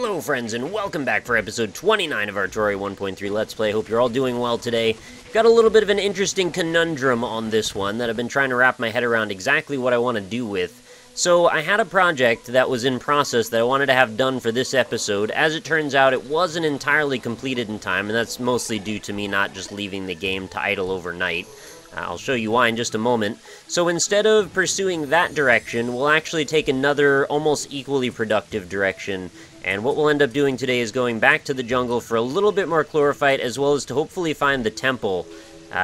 Hello friends, and welcome back for episode 29 of our Terraria 1.3 Let's Play. Hope you're all doing well today. Got a little bit of an interesting conundrum on this one that I've been trying to wrap my head around exactly what I want to do with. So I had a project that was in process that I wanted to have done for this episode. As it turns out, it wasn't entirely completed in time, and that's mostly due to me not just leaving the game to idle overnight. I'll show you why in just a moment. So instead of pursuing that direction, we'll actually take another almost equally productive direction. And what we'll end up doing today is going back to the jungle for a little bit more chlorophyte, as well as to hopefully find the temple,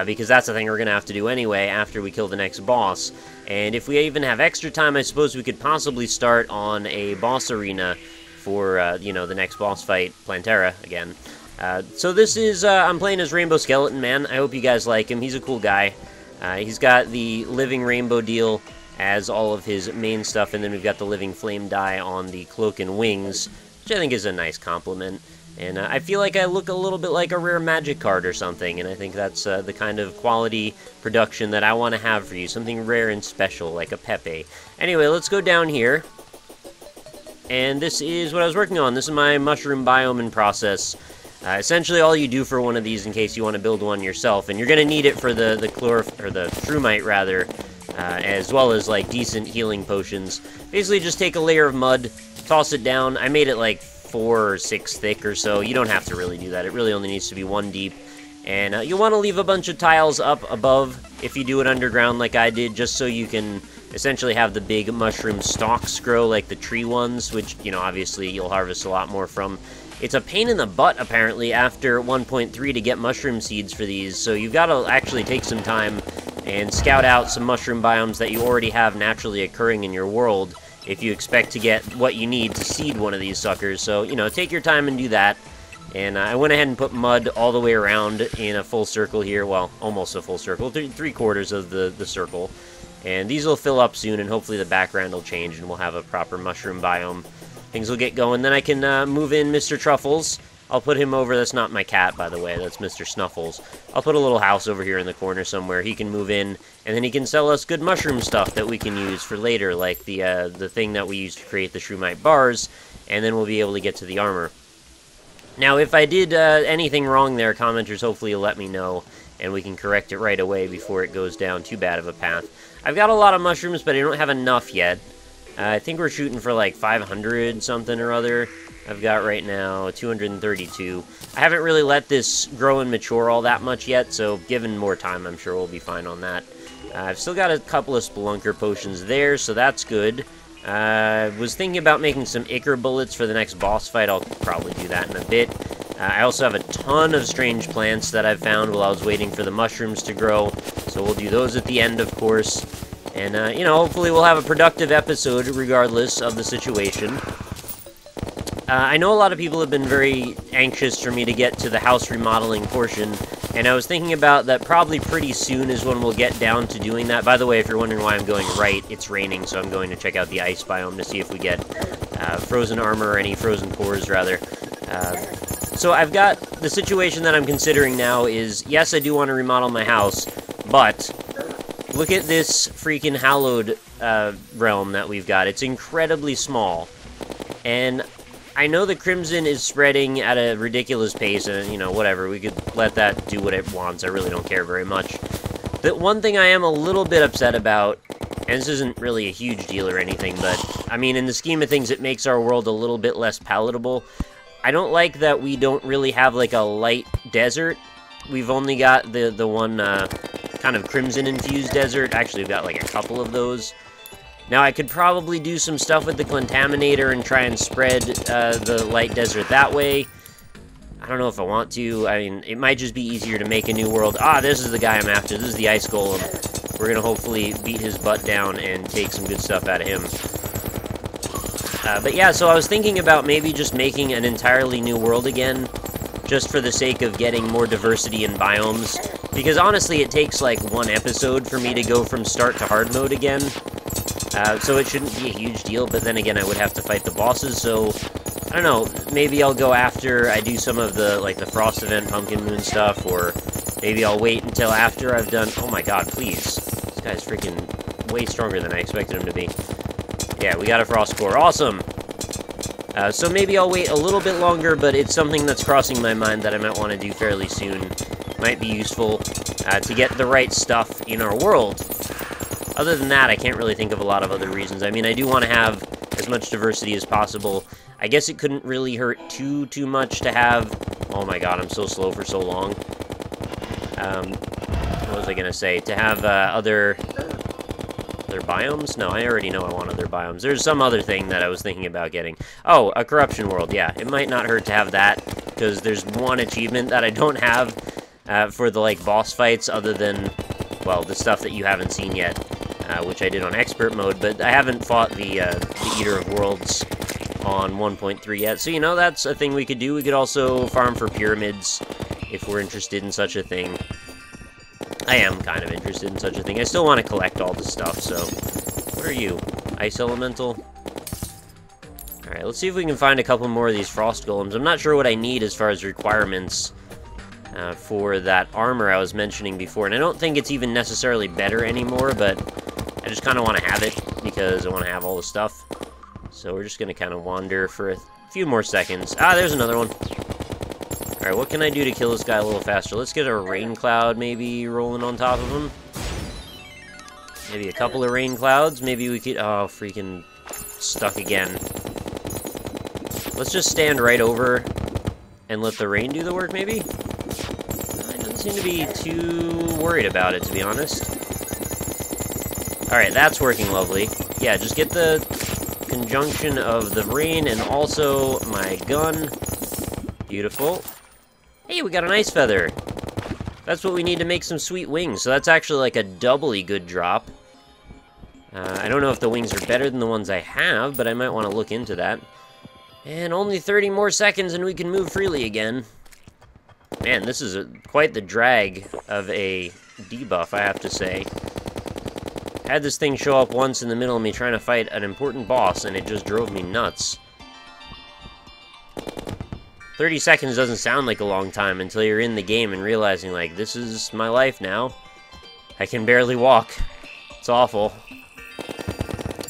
because that's the thing we're going to have to do anyway after we kill the next boss. And if we even have extra time, I suppose we could possibly start on a boss arena for, you know, the next boss fight, Plantera, again. So this is, I'm playing as Rainbow Skeleton Man. I hope you guys like him. He's a cool guy. He's got the Living Rainbow deal as all of his main stuff, and then we've got the Living Flame dye on the cloak and wings, which I think is a nice compliment. And I feel like I look a little bit like a rare magic card or something, and I think that's the kind of quality production that I want to have for you. Something rare and special, like a Pepe. Anyway, let's go down here. And this is what I was working on. This is my mushroom biome in process. Essentially, all you do for one of these, in case you want to build one yourself, and you're going to need it for the Shrumite, rather, as well as, like, decent healing potions. Basically, just take a layer of mud, toss it down. I made it, like, 4 or 6 thick or so. You don't have to really do that. It really only needs to be 1 deep. And you'll want to leave a bunch of tiles up above if you do it underground like I did, just so you can essentially have the big mushroom stalks grow like the tree ones, which, you know, obviously you'll harvest a lot more from. It's a pain in the butt, apparently, after 1.3 to get mushroom seeds for these, so you've got to actually take some time and scout out some mushroom biomes that you already have naturally occurring in your world if you expect to get what you need to seed one of these suckers. So, you know, take your time and do that. And I went ahead and put mud all the way around in a full circle here. Well, almost a full circle, 3/4 of the circle. And these will fill up soon, and hopefully the background will change, and we'll have a proper mushroom biome. Things will get going. Then I can move in Mr. Truffles. I'll put him over. That's not my cat, by the way. That's Mr. Snuffles. I'll put a little house over here in the corner somewhere. He can move in, and then he can sell us good mushroom stuff that we can use for later, like the thing that we use to create the Shrumite bars, and then we'll be able to get to the armor. Now, if I did anything wrong there, commenters hopefully will let me know, and we can correct it right away before it goes down too bad of a path. I've got a lot of mushrooms, but I don't have enough yet. I think we're shooting for like 500 something or other. I've got right now 232. I haven't really let this grow and mature all that much yet, so given more time, I'm sure we'll be fine on that. I've still got a couple of Spelunker Potions there, so that's good. I was thinking about making some Ichor bullets for the next boss fight. I'll probably do that in a bit. I also have a ton of strange plants that I've found while I was waiting for the mushrooms to grow, so we'll do those at the end, of course. And, you know, hopefully we'll have a productive episode regardless of the situation. I know a lot of people have been very anxious for me to get to the house remodeling portion, and I was thinking about that probably pretty soon is when we'll get down to doing that. By the way, if you're wondering why I'm going right, it's raining, so I'm going to check out the ice biome to see if we get frozen armor, or any frozen cores, rather. So I've got the situation that I'm considering now is, yes, I do want to remodel my house, but look at this freaking hallowed realm that we've got. It's incredibly small, and I know the Crimson is spreading at a ridiculous pace, and, you know, whatever, we could let that do what it wants. I really don't care very much. The one thing I am a little bit upset about, and this isn't really a huge deal or anything, but, I mean, in the scheme of things, it makes our world a little bit less palatable. I don't like that we don't really have, like, a light desert. We've only got the one, kind of Crimson-infused desert. Actually, we've got, like, a couple of those. Now, I could probably do some stuff with the Contaminator and try and spread the light desert that way. I don't know if I want to. I mean, it might just be easier to make a new world. Ah, this is the guy I'm after. This is the Ice Golem. We're going to hopefully beat his butt down and take some good stuff out of him. But yeah, so I was thinking about maybe just making an entirely new world again, just for the sake of getting more diversity in biomes. Because honestly, it takes like 1 episode for me to go from start to hard mode again. So it shouldn't be a huge deal, but then again, I would have to fight the bosses, so I don't know, maybe I'll go after I do some of the, like, the Frost Event, Pumpkin Moon stuff, or maybe I'll wait until after I've done... Oh my god, please. This guy's freaking way stronger than I expected him to be. Yeah, we got a Frost Core. Awesome! So maybe I'll wait a little bit longer, but it's something that's crossing my mind that I might want to do fairly soon. Might be useful to get the right stuff in our world. Other than that, I can't really think of a lot of other reasons. I mean, I do want to have as much diversity as possible. I guess it couldn't really hurt too much to have... Oh my god, I'm so slow for so long. What was I gonna say? To have other biomes? No, I already know I want other biomes. There's some other thing that I was thinking about getting. Oh, a corruption world, yeah. It might not hurt to have that, because there's one achievement that I don't have for the, like, boss fights, other than, well, the stuff that you haven't seen yet, which I did on expert mode, but I haven't fought the Eater of Worlds on 1.3 yet, so, you know, that's a thing we could do. We could also farm for pyramids, if we're interested in such a thing. I am kind of interested in such a thing. I still want to collect all the stuff, so... What are you? Ice Elemental? Alright, let's see if we can find a couple more of these Frost Golems. I'm not sure what I need as far as requirements for that armor I was mentioning before, and I don't think it's even necessarily better anymore, but I just kind of want to have it, because I want to have all the stuff. So we're just going to kind of wander for a few more seconds. Ah, there's another one. Alright, what can I do to kill this guy a little faster? Let's get a rain cloud maybe rolling on top of him. Maybe a couple of rain clouds. Maybe we could... Oh, freaking stuck again. Let's just stand right over and let the rain do the work, maybe? I don't seem to be too worried about it, to be honest. Alright, that's working lovely. Yeah, just get the conjunction of the rain and also my gun. Beautiful. Hey, we got an ice feather. That's what we need to make some sweet wings. So that's actually like a doubly good drop. I don't know if the wings are better than the ones I have, but I might want to look into that. And only 30 more seconds and we can move freely again. Man, this is quite the drag of a debuff, I have to say. Had this thing show up once in the middle of me trying to fight an important boss, and it just drove me nuts. 30 seconds doesn't sound like a long time until you're in the game and realizing, like, this is my life now. I can barely walk. It's awful.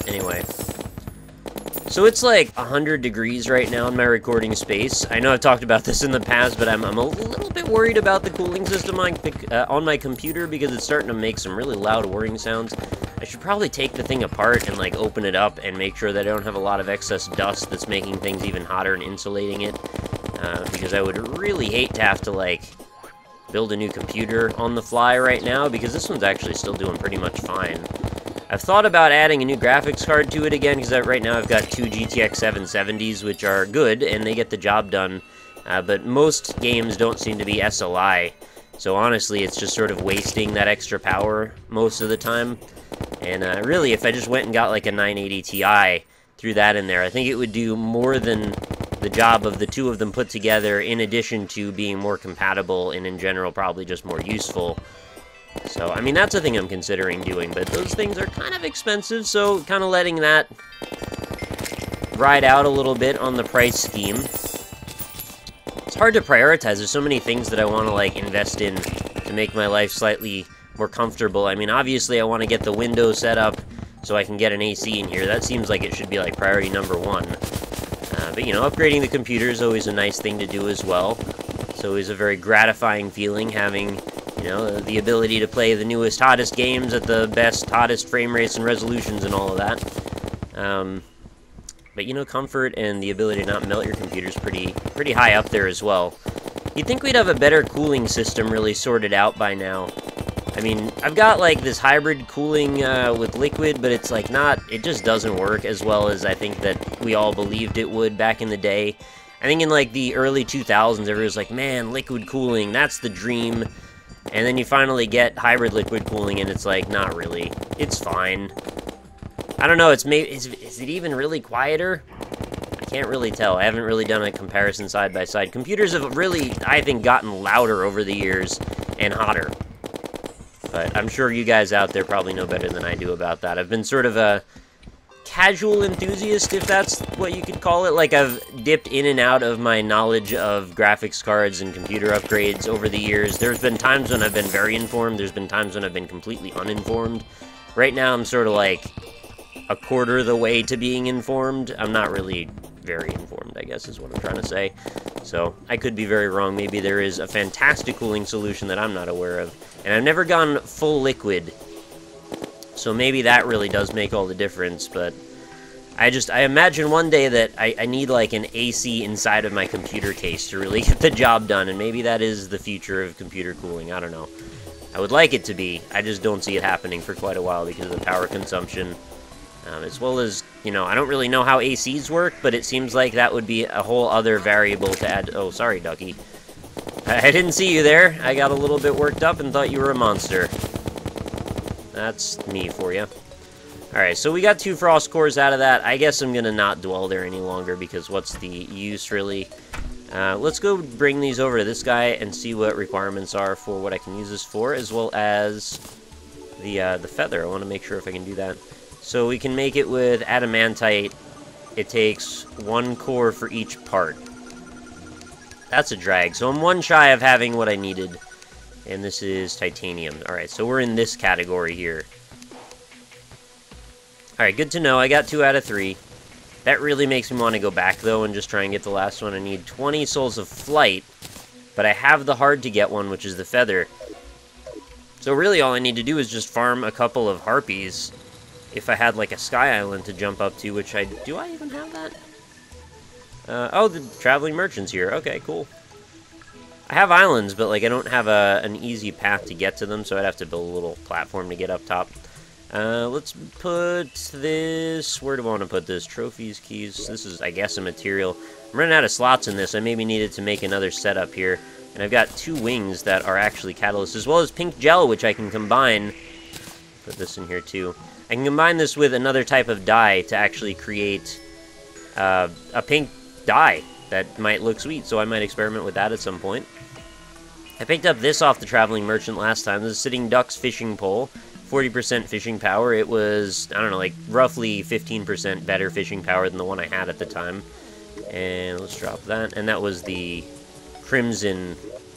Anyway. So it's like 100 degrees right now in my recording space. I know I've talked about this in the past, but I'm a little bit worried about the cooling system on my computer because it's starting to make some really loud whirring sounds. I should probably take the thing apart and, like, open it up and make sure that I don't have a lot of excess dust that's making things even hotter and insulating it. Because I would really hate to have to, like, build a new computer on the fly right now, because this one's actually still doing pretty much fine. I've thought about adding a new graphics card to it again, because right now I've got two GTX 770s, which are good, and they get the job done. But most games don't seem to be SLI, so honestly, it's just sort of wasting that extra power most of the time. And really, if I just went and got, like, a 980 Ti, threw that in there, I think it would do more than the job of the two of them put together, in addition to being more compatible and in general probably just more useful. So, I mean, that's a thing I'm considering doing, but those things are kind of expensive, so kind of letting that ride out a little bit on the price scheme. It's hard to prioritize. There's so many things that I want to, like, invest in to make my life slightly more comfortable. I mean, obviously I want to get the window set up so I can get an AC in here. That seems like it should be, like, priority number one. But, you know, upgrading the computer is always a nice thing to do as well. It's always a very gratifying feeling having, you know, the ability to play the newest, hottest games at the best, hottest frame rates and resolutions and all of that. But, you know, comfort and the ability to not melt your computer is pretty high up there as well. You'd think we'd have a better cooling system really sorted out by now. I mean, I've got, like, this hybrid cooling with liquid, but it's, like, it just doesn't work as well as I think that we all believed it would back in the day. I think in, like, the early 2000s, everyone was like, man, liquid cooling, that's the dream. And then you finally get hybrid liquid cooling, and it's like, not really. It's fine. I don't know, is it even really quieter? I can't really tell. I haven't really done a comparison side by side. Computers have really, I think, gotten louder over the years and hotter. But I'm sure you guys out there probably know better than I do about that. I've been sort of a casual enthusiast, if that's what you could call it. Like, I've dipped in and out of my knowledge of graphics cards and computer upgrades over the years. There's been times when I've been very informed. There's been times when I've been completely uninformed. Right now, I'm sort of like a quarter of the way to being informed. I'm not really very informed, I guess is what I'm trying to say. So, I could be very wrong. Maybe there is a fantastic cooling solution that I'm not aware of. And I've never gone full liquid, so maybe that really does make all the difference, but I imagine one day that I need like an AC inside of my computer case to really get the job done, and maybe that is the future of computer cooling. I don't know. I would like it to be. I just don't see it happening for quite a while because of the power consumption. As well as, you know, I don't really know how ACs work, but it seems like that would be a whole other variable to add. Oh, sorry, Ducky. I didn't see you there. I got a little bit worked up and thought you were a monster. That's me for you. Alright, so we got 2 frost cores out of that. I guess I'm gonna not dwell there any longer because what's the use, really? Let's go bring these over to this guy and see what requirements are for what I can use this for, as well as the feather. I want to make sure if I can do that. So we can make it with adamantite. It takes 1 core for each part. That's a drag. So I'm 1 shy of having what I needed. And this is titanium. Alright, so we're in this category here. Alright, good to know. I got 2 out of 3. That really makes me want to go back, though, and just try and get the last one. I need 20 Souls of Flight, but I have the hard-to-get one, which is the feather. So really all I need to do is just farm a couple of harpies. If I had, like, a sky island to jump up to, which I... Do I even have that? Oh, the traveling merchant's here. Okay, cool. I have islands, but, like, I don't have an easy path to get to them, so I'd have to build a little platform to get up top. Let's put this... Where do I want to put this? Trophies, keys. This is, I guess, a material. I'm running out of slots in this. I maybe needed to make another setup here. And I've got 2 wings that are actually catalysts, as well as pink gel, which I can combine. Put this in here, too. I can combine this with another type of dye to actually create a pink dye that might look sweet, so I might experiment with that at some point. I picked up this off the Traveling Merchant last time. This is Sitting Duck's fishing pole. 40% fishing power. It was, I don't know, like roughly 15% better fishing power than the one I had at the time. And let's drop that. And that was the Crimson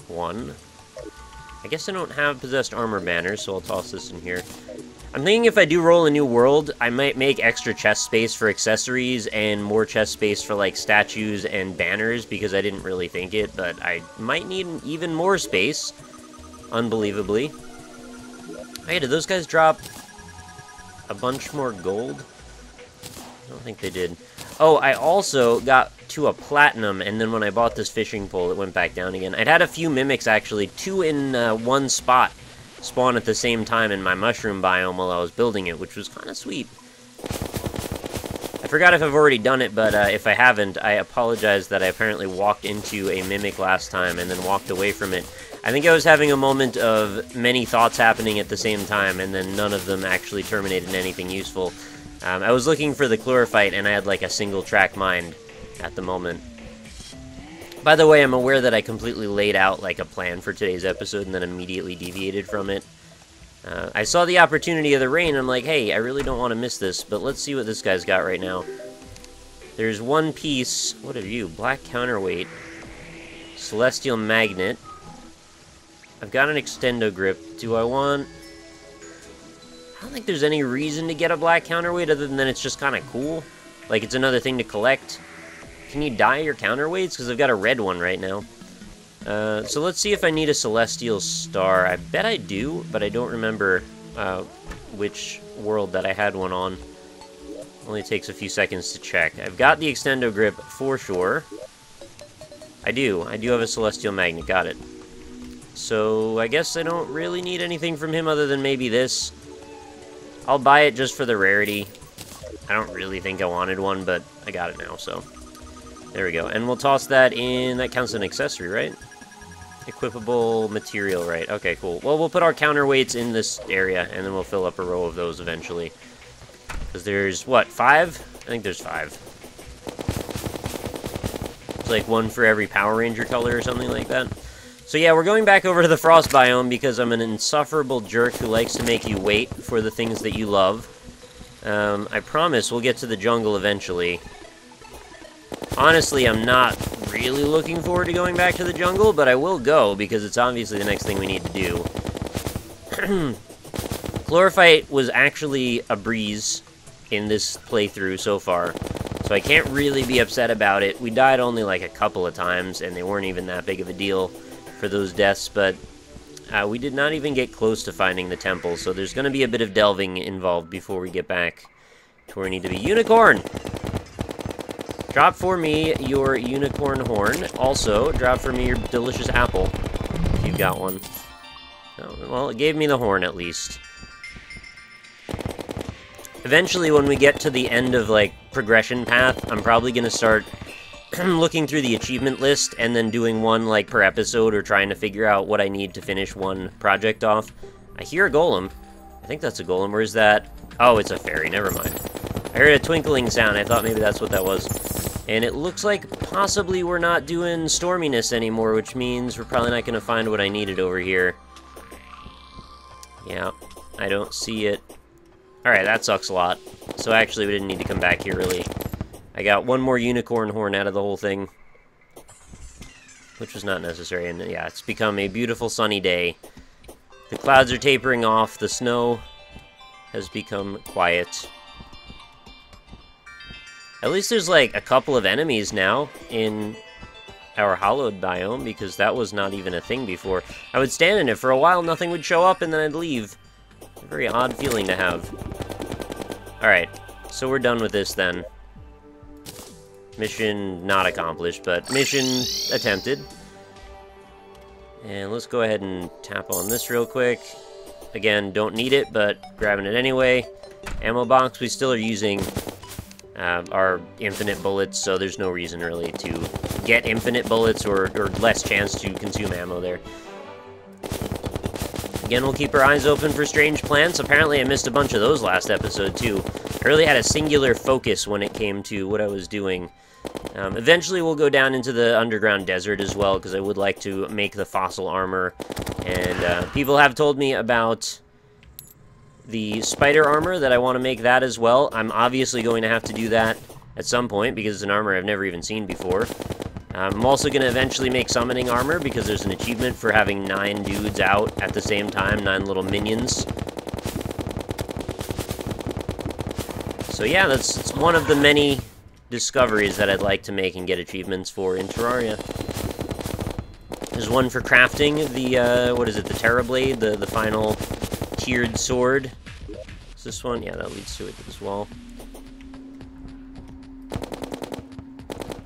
one. I guess I don't have Possessed Armor banners, so I'll toss this in here. I'm thinking if I do roll a new world, I might make extra chest space for accessories and more chest space for, like, statues and banners, because I didn't really think it, but I might need even more space, unbelievably. Hey, did those guys drop a bunch more gold? I don't think they did. Oh, I also got to a platinum, and then when I bought this fishing pole, it went back down again. I'd had a few mimics, actually, 2 in one spot spawn at the same time in my mushroom biome while I was building it, which was kind of sweet. I forgot if I've already done it, but if I haven't, I apologize that I apparently walked into a mimic last time and then walked away from it. I think I was having a moment of many thoughts happening at the same time, and then none of them actually terminated in anything useful. I was looking for the chlorophyte, and I had like a single track mind at the moment. By the way, I'm aware that I completely laid out like a plan for today's episode and then immediately deviated from it. I saw the opportunity of the rain, and I'm like, hey, I really don't want to miss this, but let's see what this guy's got right now. There's 1 piece. What have you? Black counterweight. Celestial magnet. I've got an extendo grip. Do I want... I don't think there's any reason to get a black counterweight other than it's just kind of cool. Like, it's another thing to collect. Can you dye your counterweights? Because I've got a red one right now. So let's see if I need a celestial star. I bet I do, but I don't remember which world that I had one on. Only takes a few seconds to check. I've got the extendo grip for sure. I do have a celestial magnet. Got it. So I guess I don't really need anything from him other than maybe this. I'll buy it just for the rarity. I don't really think I wanted one, but I got it now, so... There we go. And we'll toss that in. That counts as an accessory, right? Equipable material, right. Okay, cool. Well, we'll put our counterweights in this area, and then we'll fill up a row of those eventually. Because there's, what, 5? I think there's 5. It's like 1 for every Power Ranger color or something like that. So yeah, we're going back over to the Frost biome because I'm an insufferable jerk who likes to make you wait for the things that you love. I promise we'll get to the jungle eventually. Honestly, I'm not really looking forward to going back to the jungle, but I will go because it's obviously the next thing we need to do. Chlorophyte was actually a breeze in this playthrough so far. So I can't really be upset about it. We died only like a couple of times, and they weren't even that big of a deal for those deaths, but we did not even get close to finding the temple, so there's going to be a bit of delving involved before we get back to where we need to be. Unicorn! Drop for me your unicorn horn. Also, drop for me your delicious apple, if you've got one. Oh, well, it gave me the horn, at least. Eventually, when we get to the end of, like, progression path, I'm probably going to start looking through the achievement list and then doing one, like, per episode, or trying to figure out what I need to finish one project off. I hear a golem. I think that's a golem. Or is that... Oh, it's a fairy. Never mind. I heard a twinkling sound. I thought maybe that's what that was. And it looks like possibly we're not doing storminess anymore, which means we're probably not going to find what I needed over here. Yeah, I don't see it. Alright, that sucks a lot. So actually, we didn't need to come back here, really. I got one more unicorn horn out of the whole thing, which was not necessary. And yeah, it's become a beautiful sunny day. The clouds are tapering off. The snow has become quiet. At least there's, like, a couple of enemies now in our hallowed biome, because that was not even a thing before. I would stand in it for a while, nothing would show up, and then I'd leave. A very odd feeling to have. Alright, so we're done with this, then. Mission not accomplished, but mission attempted. And let's go ahead and tap on this real quick. Again, don't need it, but grabbing it anyway. Ammo box, we still are using our infinite bullets, so there's no reason really to get infinite bullets or less chance to consume ammo there. Again, we'll keep our eyes open for strange plants. Apparently I missed a bunch of those last episode too. I really had a singular focus when it came to what I was doing. Eventually we'll go down into the underground desert as well, because I would like to make the fossil armor. And people have told me about the spider armor, that I want to make that as well. I'm obviously going to have to do that at some point, because it's an armor I've never even seen before. I'm also going to eventually make summoning armor, because there's an achievement for having 9 dudes out at the same time, 9 little minions. So yeah, that's one of the many discoveries that I'd like to make and get achievements for in Terraria. There's one for crafting the, what is it, the Terra Blade, the final tiered sword. Is this one? Yeah, that leads to it as well.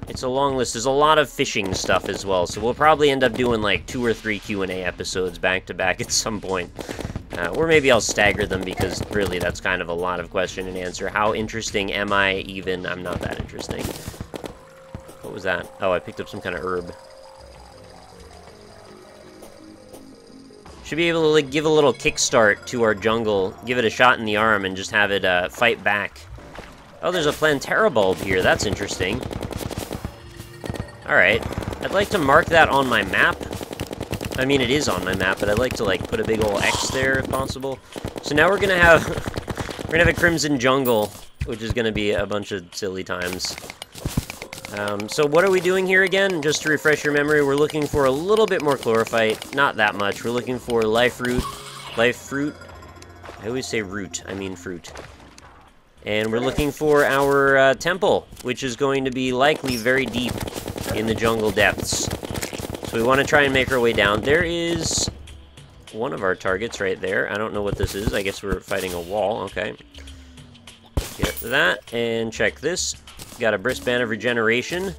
It's a long list. There's a lot of fishing stuff as well, so we'll probably end up doing like 2 or 3 Q&A episodes back to back at some point. Or maybe I'll stagger them, because really that's kind of a lot of question and answer. How interesting am I even? I'm not that interesting. What was that? Oh, I picked up some kind of herb. Should be able to like give a little kickstart to our jungle, give it a shot in the arm, and just have it fight back. Oh, there's a Plantera bulb here. That's interesting. Alright. I'd like to mark that on my map. I mean, it is on my map, but I'd like to, like, put a big ol' X there, if possible. So now we're gonna have... we're gonna have a Crimson Jungle, which is gonna be a bunch of silly times. So what are we doing here again? Just to refresh your memory, we're looking for a little bit more chlorophyte. Not that much. We're looking for life fruit. I always say root, I mean fruit. And we're looking for our temple, which is going to be likely very deep in the jungle depths. So we want to try and make our way down. There is one of our targets right there. I don't know what this is. I guess we're fighting a wall. Okay. Get that, and check this. Got a Brisk Band of Regeneration.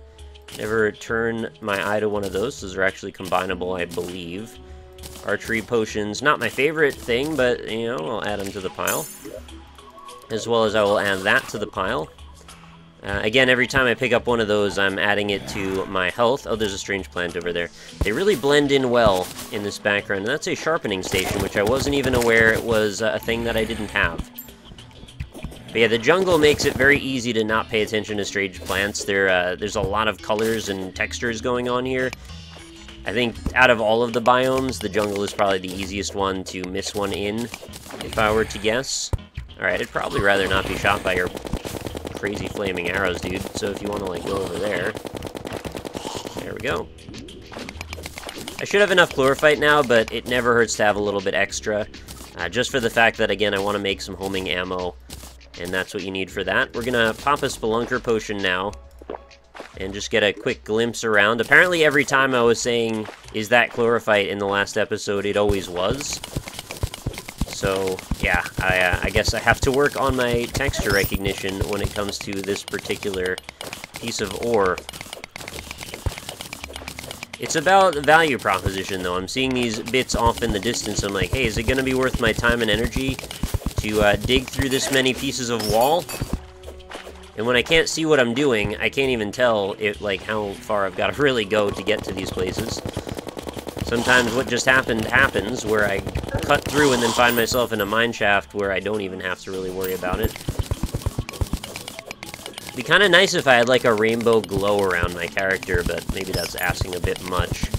Never turn my eye to one of those. Those are actually combinable, I believe. Archery potions, not my favorite thing, but, you know, I'll add them to the pile. As well as I will add that to the pile. Again, every time I pick up one of those, I'm adding it to my health. Oh, there's a strange plant over there. They really blend in well in this background. And that's a sharpening station, which I wasn't even aware it was a thing that I didn't have. But yeah, the jungle makes it very easy to not pay attention to strange plants. There's a lot of colors and textures going on here. I think out of all of the biomes, the jungle is probably the easiest one to miss one in, if I were to guess. Alright, I'd probably rather not be shot by your crazy flaming arrows, dude. So if you want to, like, go over there. There we go. I should have enough chlorophyte now, but it never hurts to have a little bit extra. Just for the fact that, again, I want to make some homing ammo and that's what you need for that. We're gonna pop a Spelunker Potion now, and just get a quick glimpse around. Apparently every time I was saying, is that chlorophyte in the last episode, it always was. So, yeah, I guess I have to work on my texture recognition when it comes to this particular piece of ore. It's about value proposition, though. I'm seeing these bits off in the distance. I'm like, hey, is it going to be worth my time and energy to dig through this many pieces of wall? And when I can't see what I'm doing, I can't even tell like how far I've got to really go to get to these places. Sometimes what just happens, where I cut through and then find myself in a mine shaft where I don't even have to really worry about it. It'd be kind of nice if I had like a rainbow glow around my character, but maybe that's asking a bit much.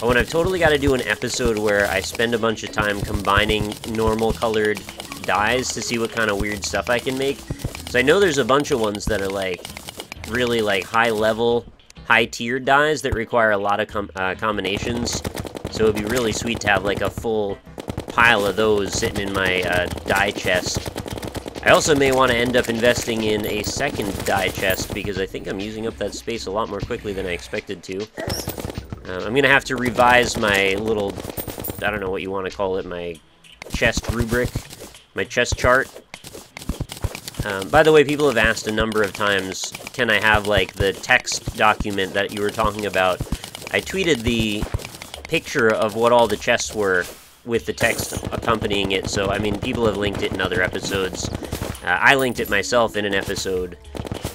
Oh, and I've totally got to do an episode where I spend a bunch of time combining normal colored dyes to see what kind of weird stuff I can make. So I know there's a bunch of ones that are like really like high level, high tier dyes that require a lot of combinations. So it'd be really sweet to have like a full pile of those sitting in my dye chest. I also may want to end up investing in a second dye chest because I think I'm using up that space a lot more quickly than I expected to. I'm going to have to revise my little, I don't know what you want to call it, my chest rubric, my chest chart. By the way, people have asked a number of times, can I have, like, the text document that you were talking about? I tweeted the picture of what all the chests were with the text accompanying it, so, I mean, people have linked it in other episodes. I linked it myself in an episode.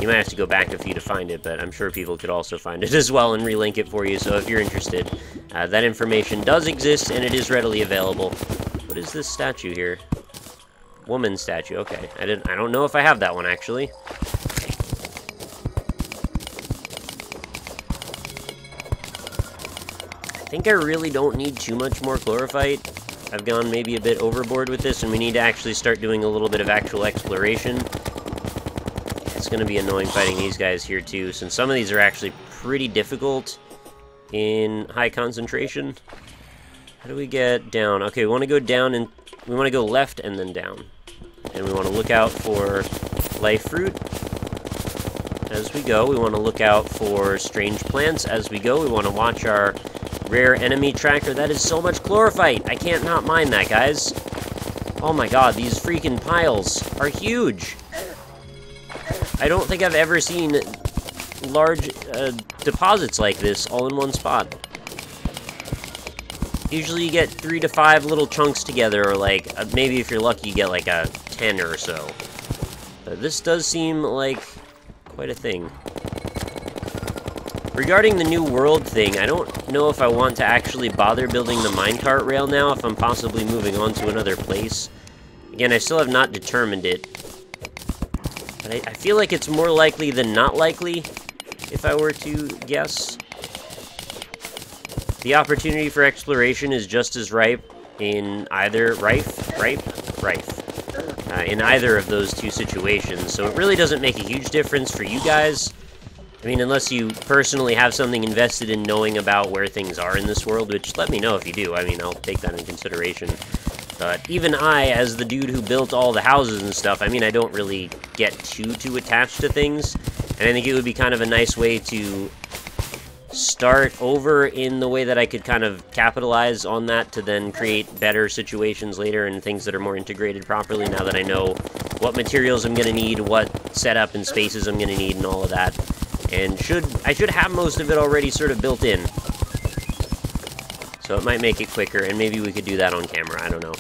You might have to go back a few to find it, but I'm sure people could also find it as well and relink it for you, so if you're interested, that information does exist, and it is readily available. What is this statue here? Woman statue, okay. I don't know if I have that one, actually. I think I really don't need too much more chlorophyte. I've gone maybe a bit overboard with this, and we need to actually start doing a little bit of actual exploration. It's going to be annoying fighting these guys here, too, since some of these are actually pretty difficult in high concentration. How do we get down? Okay, we want to go down, and we want to go left and then down. And we want to look out for life fruit as we go. We want to look out for strange plants as we go. We want to watch our rare enemy tracker. That is so much chlorophyte. I can't not mine that, guys. Oh my god, these freaking piles are huge. I don't think I've ever seen large deposits like this all in one spot. Usually you get 3 to 5 little chunks together, or like, maybe if you're lucky you get like a 10 or so. But this does seem like quite a thing. Regarding the new world thing, I don't know if I want to actually bother building the minecart rail now, if I'm possibly moving on to another place. Again, I still have not determined it. But I feel like it's more likely than not likely, if I were to guess. The opportunity for exploration is just as ripe in either in either of those two situations, so it really doesn't make a huge difference for you guys. I mean, unless you personally have something invested in knowing about where things are in this world, which let me know if you do. I mean, I'll take that in consideration. But even I, as the dude who built all the houses and stuff, I mean, I don't really get too attached to things, and I think it would be kind of a nice way to start over in the way that I could kind of capitalize on that to then create better situations later and things that are more integrated properly now that I know what materials I'm going to need, what setup and spaces I'm going to need, and all of that. And I should have most of it already sort of built in. So it might make it quicker, and maybe we could do that on camera, I don't know.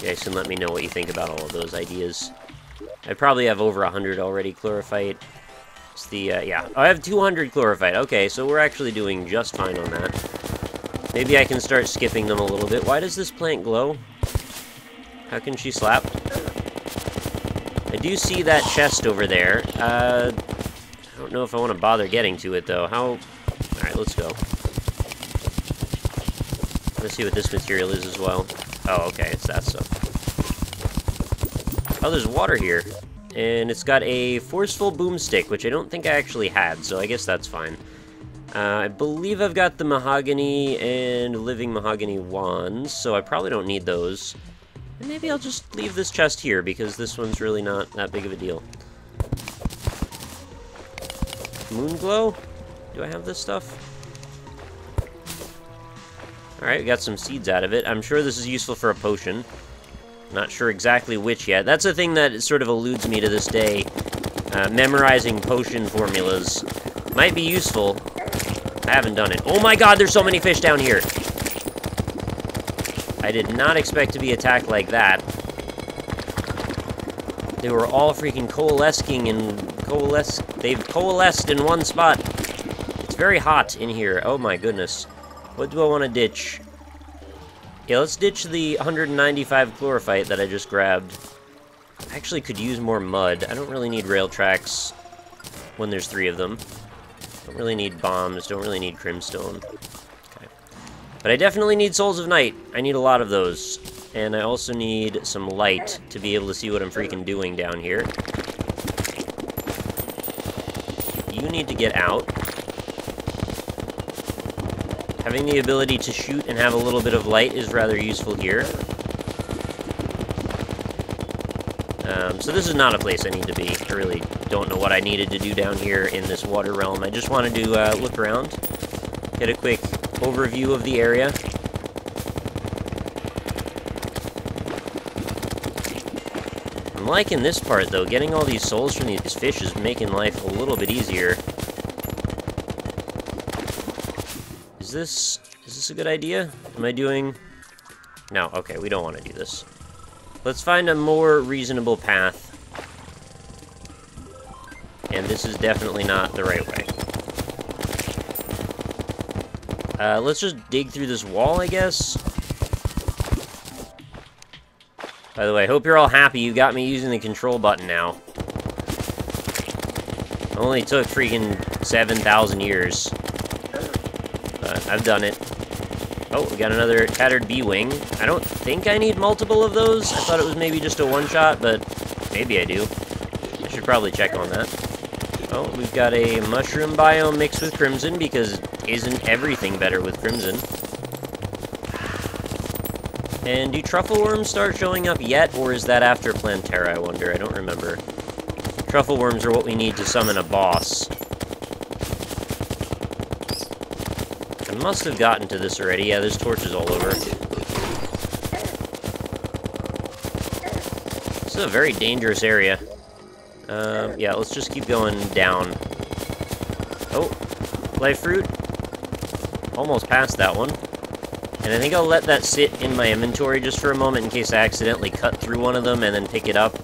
You guys can let me know what you think about all of those ideas. I probably have over 100 already chlorophyte. It's the, yeah. I have 200 chlorophyte. Okay, so we're actually doing just fine on that. Maybe I can start skipping them a little bit. Why does this plant glow? How can she slap? I do see that chest over there. I don't know if I want to bother getting to it, though. Alright, let's go. Let's see what this material is as well. Oh, okay, it's that stuff. Oh, there's water here. And it's got a forceful boomstick, which I don't think I actually had, so I guess that's fine. I believe I've got the mahogany and living mahogany wands, so I probably don't need those. And maybe I'll just leave this chest here, because this one's really not that big of a deal. Moonglow? Do I have this stuff? Alright, we got some seeds out of it. I'm sure this is useful for a potion. Not sure exactly which yet. That's a thing that sort of eludes me to this day. Memorizing potion formulas might be useful. I haven't done it. Oh my god, there's so many fish down here! I did not expect to be attacked like that. They were all freaking coalescing and they've coalesced in one spot. It's very hot in here. Oh my goodness. What do I want to ditch? Yeah, let's ditch the 195 chlorophyte that I just grabbed. I actually could use more mud. I don't really need rail tracks when there's 3 of them. Don't really need bombs. Don't really need crimstone. Okay. But I definitely need souls of night. I need a lot of those. And I also need some light to be able to see what I'm freaking doing down here. You need to get out. Having the ability to shoot and have a little bit of light is rather useful here. So this is not a place I need to be. I really don't know what I needed to do down here in this water realm. I just wanted to look around, get a quick overview of the area. I'm liking this part, though. Getting all these souls from these fish is making life a little bit easier. Is this a good idea? Am I doing... No, okay, we don't want to do this. Let's find a more reasonable path. And this is definitely not the right way. Let's just dig through this wall, I guess. By the way, I hope you're all happy you got me using the control button now. It only took freaking 7,000 years. But I've done it. Oh, we got another tattered bee wing. I don't think I need multiple of those. I thought it was maybe just a one-shot, but maybe I do. I should probably check on that. Oh, we've got a mushroom biome mixed with crimson, because isn't everything better with crimson? And do truffle worms start showing up yet, or is that after Plantera, I wonder? I don't remember. Truffle worms are what we need to summon a boss. I must have gotten to this already. Yeah, there's torches all over. This is a very dangerous area. Yeah, let's just keep going down. Oh, life fruit. Almost passed that one. And I think I'll let that sit in my inventory just for a moment in case I accidentally cut through one of them and then pick it up.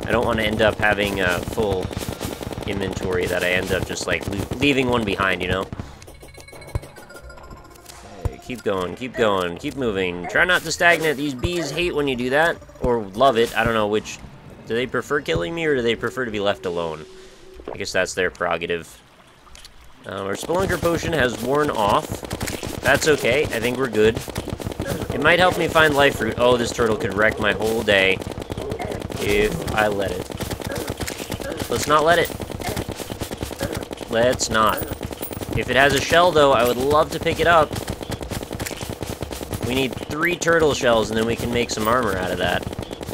I don't want to end up having a full inventory that I end up just, like, leaving one behind, you know? Keep going, keep moving. Try not to stagnate. These bees hate when you do that, or love it. I don't know which. Do they prefer killing me, or do they prefer to be left alone? I guess that's their prerogative. Our Spelunker Potion has worn off. That's okay. I think we're good. It might help me find life fruit. Oh, this turtle could wreck my whole day if I let it. Let's not let it. Let's not. If it has a shell, though, I would love to pick it up. We need 3 turtle shells, and then we can make some armor out of that,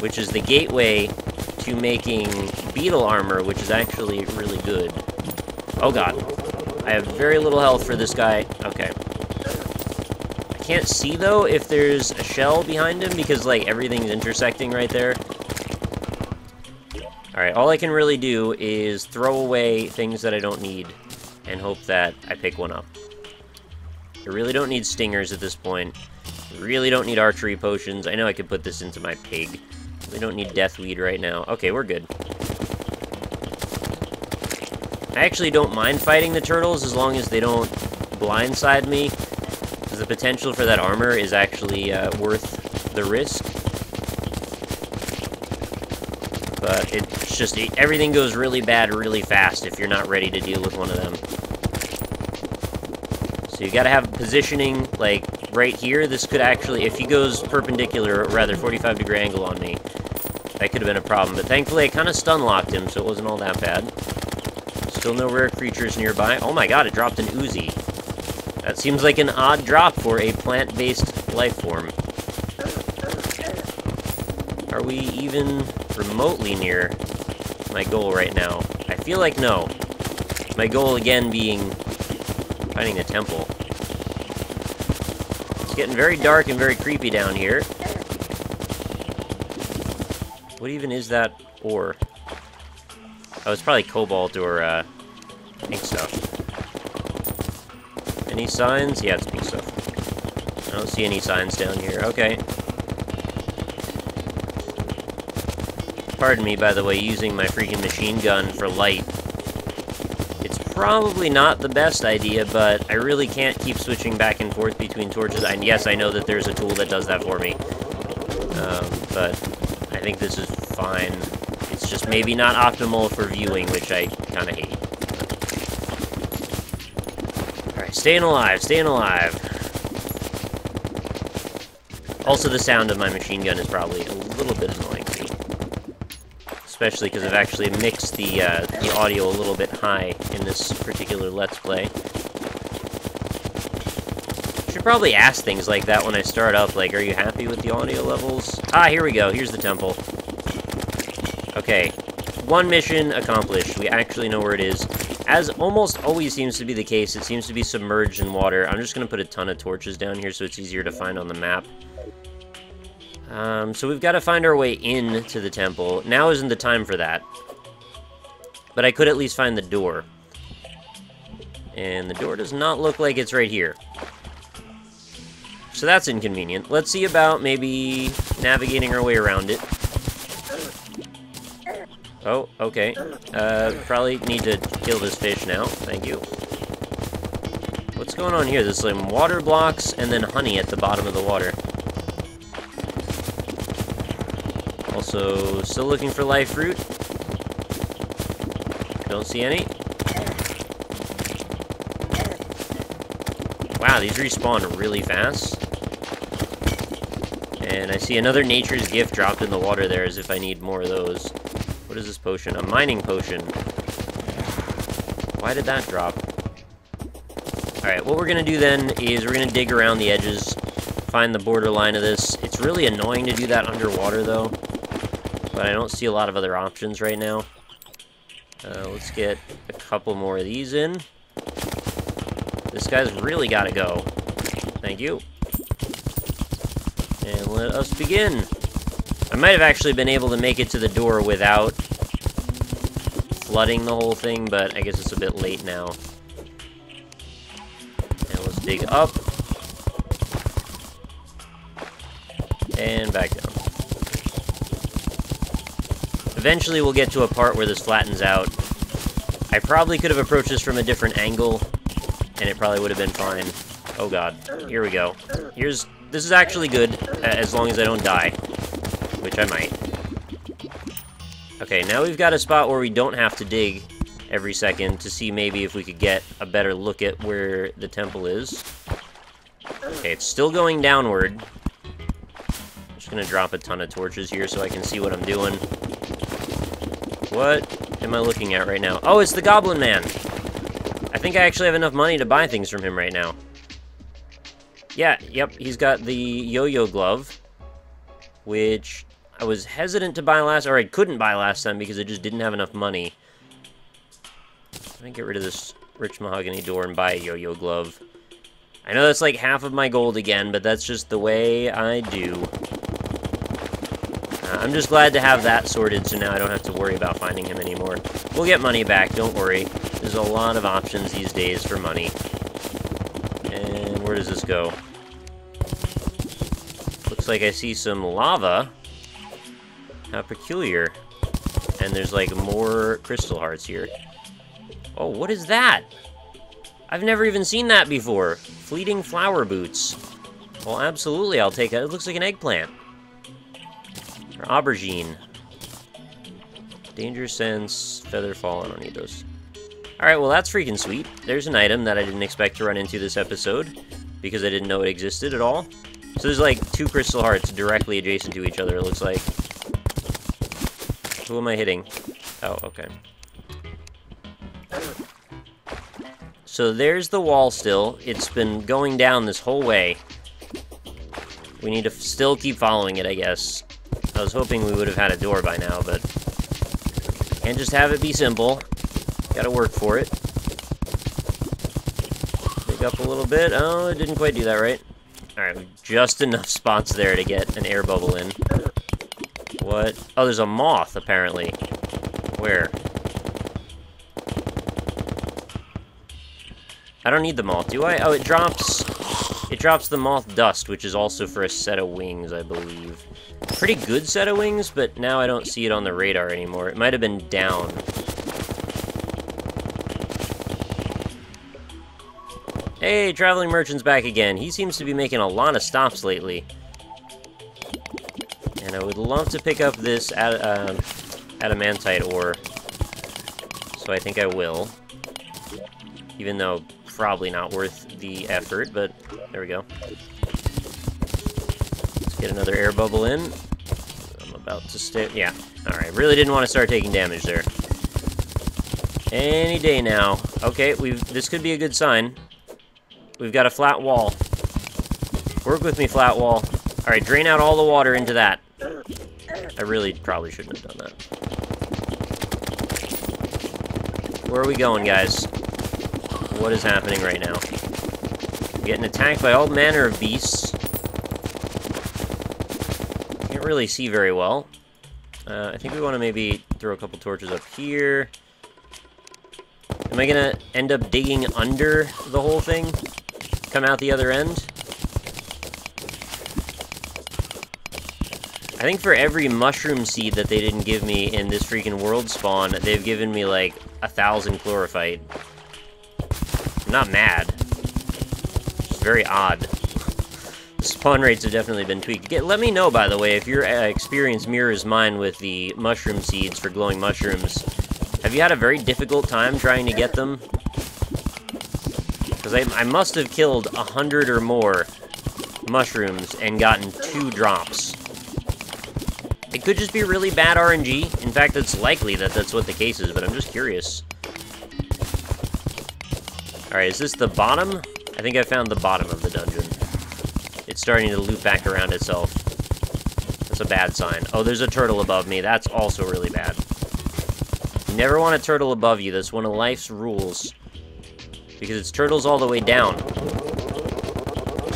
which is the gateway to making beetle armor, which is actually really good. Oh god. I have very little health for this guy. Okay. I can't see, though, if there's a shell behind him, because, like, everything's intersecting right there. Alright, all I can really do is throw away things that I don't need, and hope that I pick one up. I really don't need stingers at this point. Really don't need archery potions. I know I could put this into my pig. We don't need deathweed right now. Okay, we're good. I actually don't mind fighting the turtles as long as they don't blindside me, because the potential for that armor is actually worth the risk. But it's just, everything goes really bad really fast if you're not ready to deal with one of them. So you gotta have positioning, like, right here. This could actually, if he goes perpendicular, or rather 45-degree angle on me, that could have been a problem. But thankfully, I kind of stun-locked him, so it wasn't all that bad. Still no rare creatures nearby. Oh my god, it dropped an Oozy. That seems like an odd drop for a plant-based life form. Are we even remotely near my goal right now? I feel like no. My goal again being finding the temple. It's getting very dark and very creepy down here. What even is that ore? Oh, it's probably cobalt or pink stuff. Any signs? Yeah, it's pink stuff. I don't see any signs down here. Okay. Pardon me, by the way, using my freaking machine gun for light. It's probably not the best idea, but I really can't keep switching back and forth between torches. And yes, I know that there's a tool that does that for me. But I think this is fine. It's just maybe not optimal for viewing, which I kind of hate. Alright, staying alive, staying alive. Also, the sound of my machine gun is probably a little bit annoying too. Especially because I've actually mixed the audio a little bit high in this particular Let's Play. Should probably ask things like that when I start up, like, are you happy with the audio levels? Ah, here we go, here's the temple. Okay, one mission accomplished. We actually know where it is. As almost always seems to be the case, it seems to be submerged in water. I'm just going to put a ton of torches down here so it's easier to find on the map. So we've got to find our way into the temple. Now isn't the time for that. But I could at least find the door. And the door does not look like it's right here. So that's inconvenient. Let's see about maybe navigating our way around it. Oh, okay. Probably need to kill this fish now. Thank you. What's going on here? There's some water blocks and then honey at the bottom of the water. Also, still looking for life fruit. Don't see any. Wow, these respawn really fast. And I see another nature's gift dropped in the water there, as if I need more of those. What is this potion? A mining potion. Why did that drop? Alright, what we're going to do then is we're going to dig around the edges, find the borderline of this. It's really annoying to do that underwater, though. But I don't see a lot of other options right now. Let's get a couple more of these in. This guy's really got to go. Thank you. And let us begin. I might have actually been able to make it to the door without flooding the whole thing, but I guess it's a bit late now. And let's dig up. And back down. Eventually we'll get to a part where this flattens out. I probably could have approached this from a different angle, and it probably would have been fine. Oh god. Here we go. This is actually good, as long as I don't die. Which I might. Okay, now we've got a spot where we don't have to dig every second to see maybe if we could get a better look at where the temple is. Okay, it's still going downward. I'm just gonna drop a ton of torches here so I can see what I'm doing. What am I looking at right now? Oh, it's the Goblin Man! I think I actually have enough money to buy things from him right now. Yeah, yep, he's got the yo-yo glove, which I was hesitant to buy or I couldn't buy last time because I just didn't have enough money. Let me get rid of this rich mahogany door and buy a yo-yo glove. I know that's like half of my gold again, but that's just the way I do. I'm just glad to have that sorted, so now I don't have to worry about finding him anymore. We'll get money back, don't worry. There's a lot of options these days for money. And where does this go? Looks like I see some lava. How peculiar. And there's like more crystal hearts here. Oh, what is that? I've never even seen that before. Fleeting flower boots. Well, absolutely, I'll take that. It looks like an eggplant. Or aubergine. Danger sense, feather fall, I don't need those. Alright, well that's freaking sweet. There's an item that I didn't expect to run into this episode, because I didn't know it existed at all. So there's like 2 crystal hearts directly adjacent to each other, it looks like. Who am I hitting? Oh, okay. So there's the wall still. It's been going down this whole way. We need to still keep following it, I guess. I was hoping we would have had a door by now, but can't just have it be simple. Gotta work for it. Dig up a little bit. Oh, it didn't quite do that right. Alright, just enough spots there to get an air bubble in. What? Oh, there's a moth, apparently. Where? I don't need the moth, do I? Oh, it drops the moth dust, which is also for a set of wings, I believe. Pretty good set of wings, but now I don't see it on the radar anymore. It might have been down. Hey, Traveling Merchant's back again. He seems to be making a lot of stops lately. And I would love to pick up this adamantite ore. So I think I will. Even though probably not worth the effort, but there we go. Let's get another air bubble in. I'm about to stay... Yeah, alright. Really didn't want to start taking damage there. Any day now. Okay, this could be a good sign. We've got a flat wall. Work with me, flat wall. Alright, drain out all the water into that. I really probably shouldn't have done that. Where are we going, guys? What is happening right now? I'm getting attacked by all manner of beasts. Can't really see very well. I think we want to maybe throw a couple torches up here. Am I gonna end up digging under the whole thing? Come out the other end? I think for every mushroom seed that they didn't give me in this freaking world spawn, they've given me like 1,000 chlorophyte. I'm not mad. It's very odd. The spawn rates have definitely been tweaked. Let me know, by the way, if your experience mirrors mine with the mushroom seeds for glowing mushrooms. Have you had a very difficult time trying to get them? Because I must have killed 100 or more mushrooms and gotten 2 drops. It could just be really bad RNG. In fact, it's likely that that's what the case is, but I'm just curious. Alright, is this the bottom? I think I found the bottom of the dungeon. It's starting to loop back around itself. That's a bad sign. Oh, there's a turtle above me. That's also really bad. You never want a turtle above you. That's one of life's rules. Because it's turtles all the way down.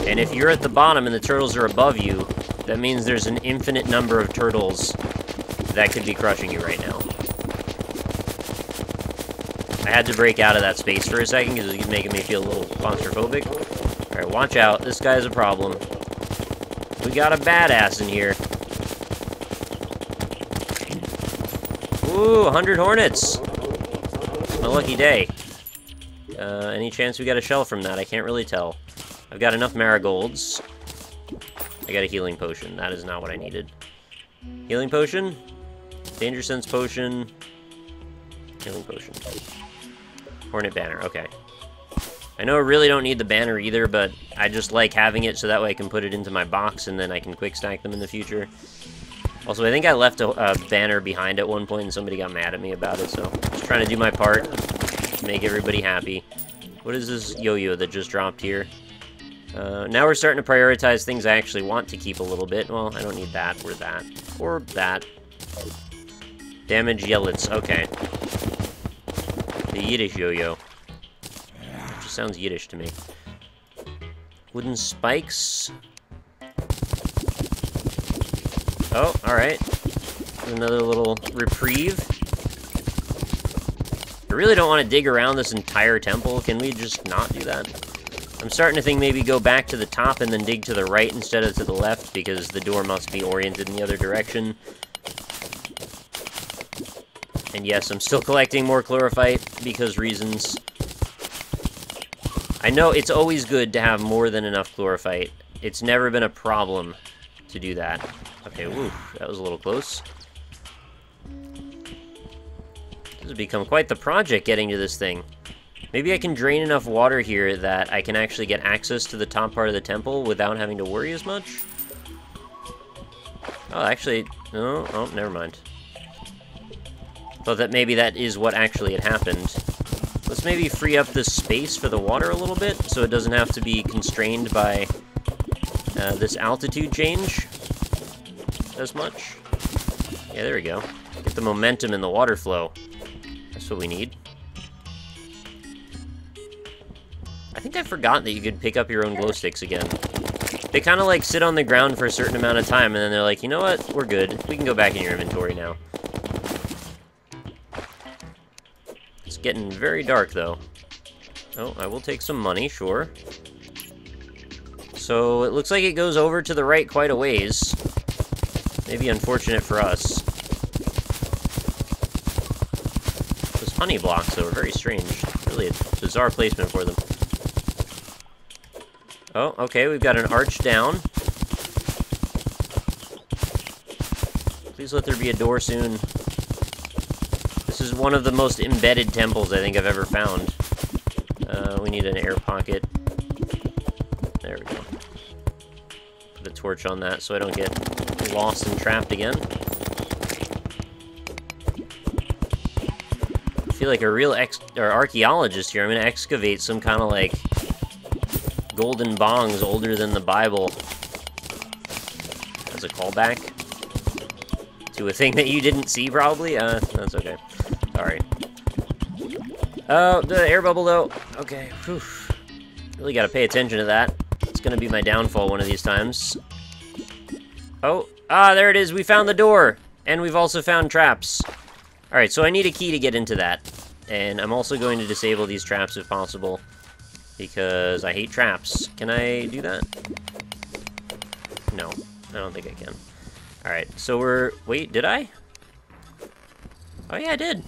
And if you're at the bottom and the turtles are above you, that means there's an infinite number of turtles that could be crushing you right now. I had to break out of that space for a second because it was making me feel a little claustrophobic. Alright, watch out. This guy's a problem. We got a badass in here. Ooh, 100 hornets! It's my lucky day. Any chance we got a shell from that? I can't really tell. I've got enough marigolds. I got a healing potion. That is not what I needed. Healing potion? Danger sense potion. Healing potion. Ornate Banner, okay. I know I really don't need the banner either, but I just like having it so that way I can put it into my box and then I can quick stack them in the future. Also, I think I left a banner behind at one point and somebody got mad at me about it, so just trying to do my part, make everybody happy. What is this yo-yo that just dropped here? Now we're starting to prioritize things I actually want to keep a little bit. Well, I don't need that, or that, or that. Damage yellets, okay. The Yiddish yo-yo. Just sounds Yiddish to me. Wooden spikes. Oh, alright. Another little reprieve. I really don't want to dig around this entire temple. Can we just not do that? I'm starting to think maybe go back to the top and then dig to the right instead of to the left, because the door must be oriented in the other direction. And yes, I'm still collecting more chlorophyte, because reasons. I know it's always good to have more than enough chlorophyte. It's never been a problem to do that. Okay, woo, that was a little close. This has become quite the project getting to this thing. Maybe I can drain enough water here that I can actually get access to the top part of the temple without having to worry as much. Oh, actually, no, oh, never mind. Thought that maybe that is what actually had happened. Let's maybe free up this space for the water a little bit, so it doesn't have to be constrained by this altitude change as much. Yeah, there we go. Get the momentum and the water flow. That's what we need. I think I forgot that you could pick up your own glow sticks again. They kind of like sit on the ground for a certain amount of time, and then they're like, you know what? We're good. We can go back in your inventory now. It's getting very dark, though. Oh, I will take some money, sure. So it looks like it goes over to the right quite a ways. Maybe unfortunate for us. Those honey blocks, though, are very strange. Really a bizarre placement for them. Oh, okay, we've got an arch down. Please let there be a door soon. This is one of the most embedded temples I think I've ever found. We need an air pocket. There we go. Put a torch on that so I don't get lost and trapped again. I feel like a real archaeologist here. I'm going to excavate some kind of like golden bongs older than the Bible. That's a callback to a thing that you didn't see, probably. That's okay. Alright. Oh, the air bubble, though. Okay. Whew. Really gotta pay attention to that. It's gonna be my downfall one of these times. Oh. Ah, there it is. We found the door. And we've also found traps. Alright, so I need a key to get into that. And I'm also going to disable these traps if possible, because I hate traps. Can I do that? No, I don't think I can. Alright, so we're... Wait, did I? Oh yeah, I did.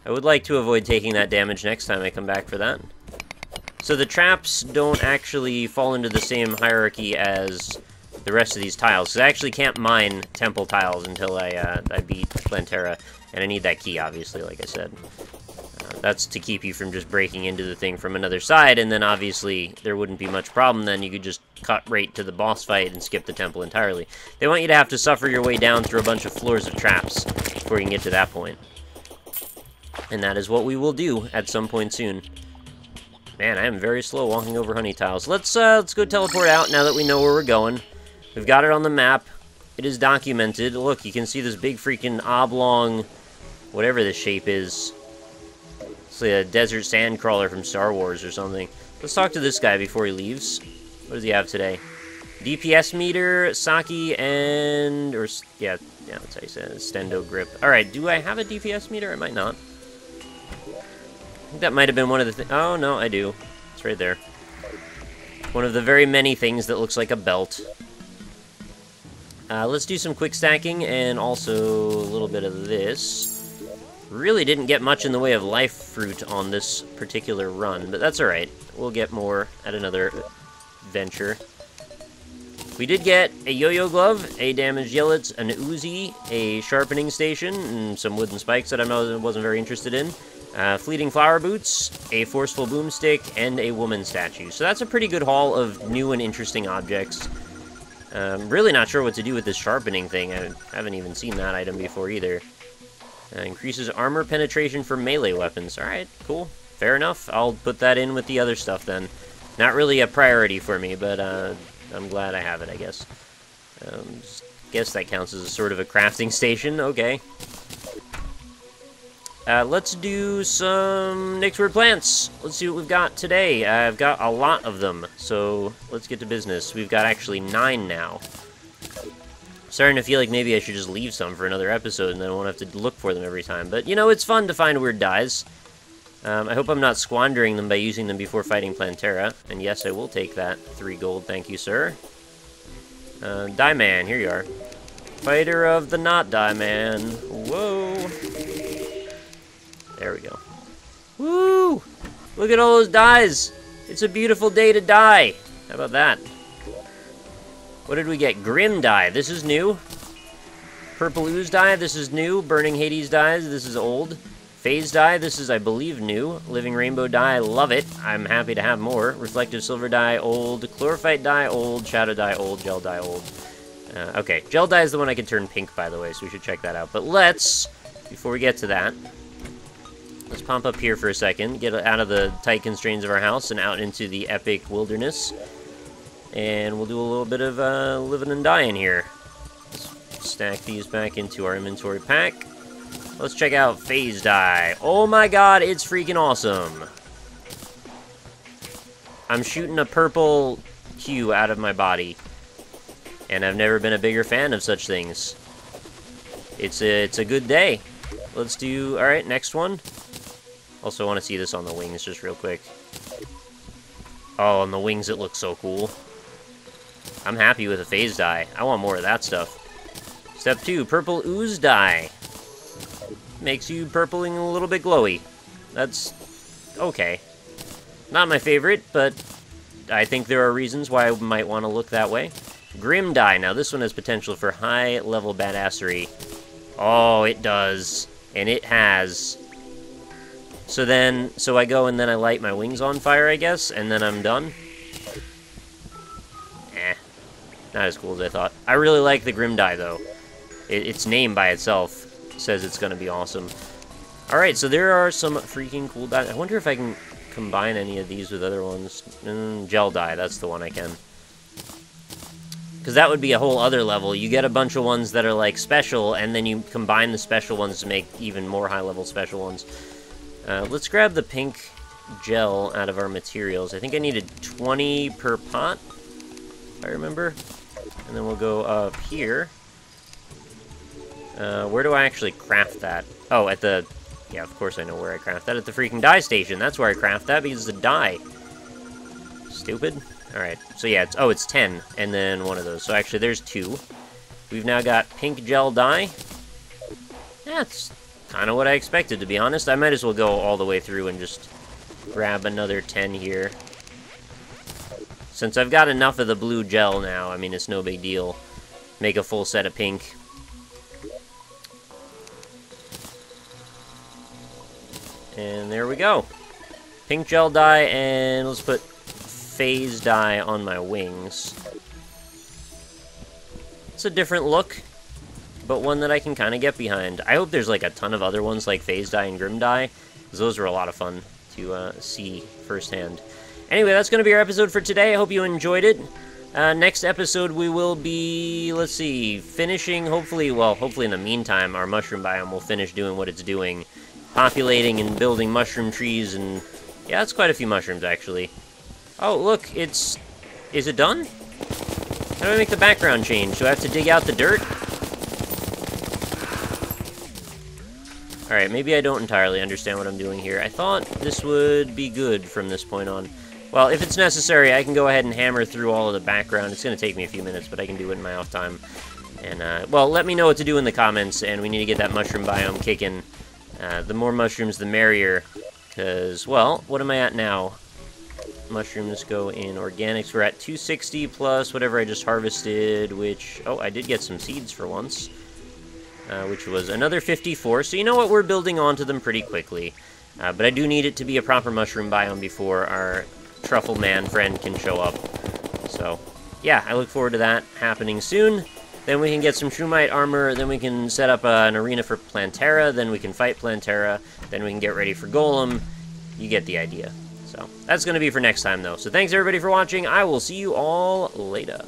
I would like to avoid taking that damage next time I come back for that. So the traps don't actually fall into the same hierarchy as the rest of these tiles, because I actually can't mine temple tiles until I beat Plantera, and I need that key, obviously, like I said. That's to keep you from just breaking into the thing from another side, and then obviously there wouldn't be much problem then. You could just cut right to the boss fight and skip the temple entirely. They want you to have to suffer your way down through a bunch of floors of traps before you can get to that point. And that is what we will do at some point soon. Man, I am very slow walking over honey tiles. Let's go teleport out now that we know where we're going. We've got it on the map. It is documented. Look, you can see this big freaking oblong, whatever this shape is. It's like a desert sand crawler from Star Wars or something. Let's talk to this guy before he leaves. What does he have today? DPS meter, Saki, and... yeah, that's how you say it. Stendo grip. Alright, do I have a DPS meter? I might not. I think that might have been one of the things... Oh, no, I do. It's right there. One of the very many things that looks like a belt. Let's do some quick stacking, and also a little bit of this. Really didn't get much in the way of life fruit on this particular run, but that's alright. We'll get more at another venture. We did get a yo-yo glove, a damaged yellets, an Uzi, a sharpening station, and some wooden spikes that I wasn't very interested in. Fleeting flower boots, a forceful boomstick, and a woman statue. So that's a pretty good haul of new and interesting objects. Really not sure what to do with this sharpening thing. I haven't even seen that item before either. Increases armor penetration for melee weapons. Alright, cool. Fair enough. I'll put that in with the other stuff then. Not really a priority for me, but I'm glad I have it, I guess. Guess that counts as a sort of a crafting station. Okay. Let's do some Nyxword plants. Let's see what we've got today. I've got a lot of them, so let's get to business. We've got actually 9 now. Starting to feel like maybe I should just leave some for another episode and then I won't have to look for them every time. But, you know, it's fun to find weird dyes. I hope I'm not squandering them by using them before fighting Plantera. And yes, I will take that 3 gold, thank you, sir. Dye Man, here you are. Fighter of the not Dye Man. Whoa. There we go. Woo! Look at all those dyes! It's a beautiful day to die! How about that? What did we get? Grim Dye, this is new. Purple Ooze Dye, this is new. Burning Hades Dyes, this is old. Phase Dye, this is, I believe, new. Living Rainbow Dye, love it. I'm happy to have more. Reflective Silver Dye, old. Chlorophyte Dye, old. Shadow Dye, old. Gel Dye, old. Okay, Gel Dye is the one I can turn pink, by the way, so we should check that out. But let's, before we get to that, let's pump up here for a second, get out of the tight constraints of our house and out into the epic wilderness. And we'll do a little bit of living and dying here. Let's Stack these back into our inventory pack. Let's check out Phase Dye. Oh my god, it's freaking awesome. I'm shooting a purple hue out of my body. And I've never been a bigger fan of such things. It's a good day. Let's do... Alright, next one. Also want to see this on the wings just real quick. Oh, on the wings it looks so cool. I'm happy with a Phase Dye. I want more of that stuff. Step 2, Purple Ooze Dye. Makes you purpling a little bit glowy. That's okay. Not my favorite, but I think there are reasons why I might want to look that way. Grim Dye. Now this one has potential for high-level badassery. Oh, it does. And it has. So I go and then I light my wings on fire, I guess, and then I'm done. Not as cool as I thought. I really like the Grim Dye, though. Its name by itself says it's going to be awesome. Alright, so there are some freaking cool dyes. I wonder if I can combine any of these with other ones. Gel Dye, that's the one I can. Because that would be a whole other level. You get a bunch of ones that are, like, special, and then you combine the special ones to make even more high-level special ones. Let's grab the pink gel out of our materials. I think I needed 20 per pot, if I remember. And then we'll go up here. Where do I actually craft that? Oh, at the... Yeah, of course I know where I craft that. At the freaking dye station. That's where I craft that, because it's a dye. Stupid. Alright, so yeah, it's 10, and then one of those. So actually, there's 2. We've now got pink gel dye. That's kind of what I expected, to be honest. I might as well go all the way through and just grab another 10 here. Since I've got enough of the blue gel now, I mean, it's no big deal. Make a full set of pink. And there we go. Pink gel dye, and let's put Phase Dye on my wings. It's a different look, but one that I can kind of get behind. I hope there's like a ton of other ones like Phase Dye and Grim Dye, because those are a lot of fun to see firsthand. Anyway, that's going to be our episode for today. I hope you enjoyed it. Next episode we will be, let's see, finishing, hopefully in the meantime, our mushroom biome will finish doing what it's doing. Populating and building mushroom trees, and yeah, that's quite a few mushrooms, actually. Oh, look, is it done? How do I make the background change? Do I have to dig out the dirt? Alright, maybe I don't entirely understand what I'm doing here. I thought this would be good from this point on. Well, if it's necessary, I can go ahead and hammer through all of the background. It's going to take me a few minutes, but I can do it in my off time. And, well, let me know what to do in the comments, and we need to get that mushroom biome kicking. The more mushrooms, the merrier. Because, well, what am I at now? Mushrooms go in organics. We're at 260 plus whatever I just harvested, which... Oh, I did get some seeds for once. Which was another 54. So you know what? We're building onto them pretty quickly. But I do need it to be a proper mushroom biome before our truffle man friend can show up. So, yeah, I look forward to that happening soon. Then we can get some Shroomite armor, then we can set up an arena for Plantera, then we can fight Plantera, then we can get ready for Golem. You get the idea. So, that's going to be for next time, though. So, thanks everybody for watching. I will see you all later.